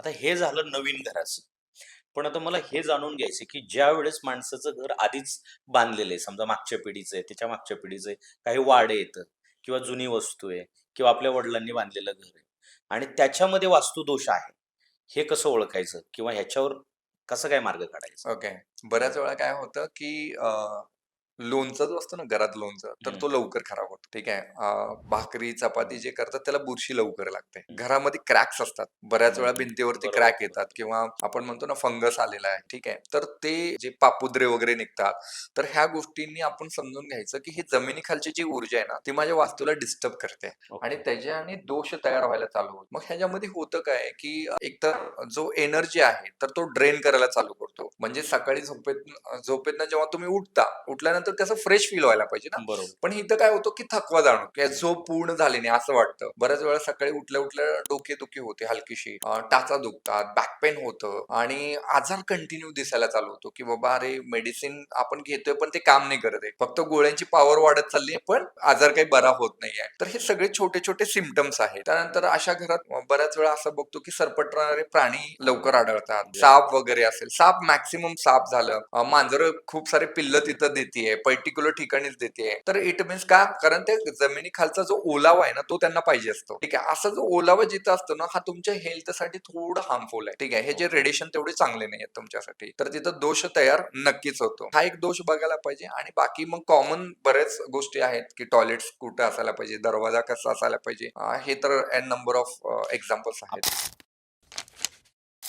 आता हे झालं नवीन घराचं. पण आता मला हे जाणून घ्यायचं की ज्यावेळेस माणसाचं घर आधीच बांधलेलं आहे, समजा मागच्या पिढीचं आहे, त्याच्या मागच्या पिढीचं आहे, काही वाडे येतं किंवा जुनी वस्तू आहे किंवा आपल्या वडिलांनी बांधलेलं घर आहे आणि त्याच्यामध्ये वास्तुदोष आहे. हे कसं ओळखायचं किंवा ह्याच्यावर कसं काय मार्ग काढायचा? ओके. बऱ्याच वेळा काय होतं, की लोणचं जो असतो ना, घरात लोणचं, तर हं, तो लवकर खराब होतो. ठीक आहे. भाकरी, चपाती जे करतात त्याला बुरशी लवकर लागते. हं. घरामध्ये क्रॅक्स असतात. बऱ्याच वेळा हं, भिंतीवरती बरोबर, क्रॅक बरोबर. येतात किंवा आपण म्हणतो ना, फंगस आलेला आहे. ठीक आहे. तर ते जे पापुद्रे वगैरे निघतात, तर ह्या गोष्टींनी आपण समजून घ्यायचं, की ही जमिनीखालची जी ऊर्जा आहे ना, ती माझ्या वास्तूला डिस्टर्ब करते आणि ओके. त्याच्याने दोष तयार व्हायला चालू होतो. मग ह्याच्यामध्ये होतं काय, की एकतर जो एनर्जी आहे, तर तो ड्रेन करायला चालू करतो. म्हणजे सकाळी झोपेतनं जेव्हा तुम्ही उठल्यानंतर कसं फ्रेश फील व्हायला पाहिजे ना. बरोबर. पण इथं काय होतं, की थकवा जाणवतो, की झोप पूर्ण झाली नाही असं वाटतं. बऱ्याच वेळा सकाळी उठल्या-उठल्या डोकेदुखी होते हलकीशी, टाचा दुखतात, बॅक पेन होतं आणि आजार कंटिन्यू दिसायला चालू होतो, की बाबा अरे मेडिसिन आपण घेतोय पण ते काम नाही करत आहे. फक्त गोळ्यांची पॉवर वाढत चालली आहे, पण आजार काही बरा होत नाहीये. तर हे सगळे छोटे-छोटे सिम्प्टम्स आहेत. त्यानंतर अशा घरात बऱ्याच वेळा असं बघतो, की सरपटणारे प्राणी लवकर आढळतात. बरोबर. साप वगैरे असेल. साप मॅक्सिमम साप झालं. मांजरं खूप सारे पिल्लं तिथं देतीये. पर्टिक्युलर ठिकाणीच देतीये. तर इट मीन्स का? कारण ते जमिनीखालचा जो ओलावा आहे ना, तो त्यांना पाहिजे असतो. ठीक आहे. असा जो ओलावा जिथं असतो ना, हा तुमच्या हेल्थसाठी थोडं हार्मफुल आहे. ठीक आहे. हे जे ओके. रेडिएशन तेवढे चांगले नाहीयेत तुमच्यासाठी. तर तिथं दोष तयार नक्कीच होतो. हा एक दोष बघायला पाहिजे आणि बाकी मग कॉमन बऱ्याच गोष्टी आहेत, की टॉयलेट्स कुठं असायला पाहिजे, दरवाजा कसा असायला पाहिजे. हे तर एन नंबर ऑफ एक्झाम्पल्स आहेत.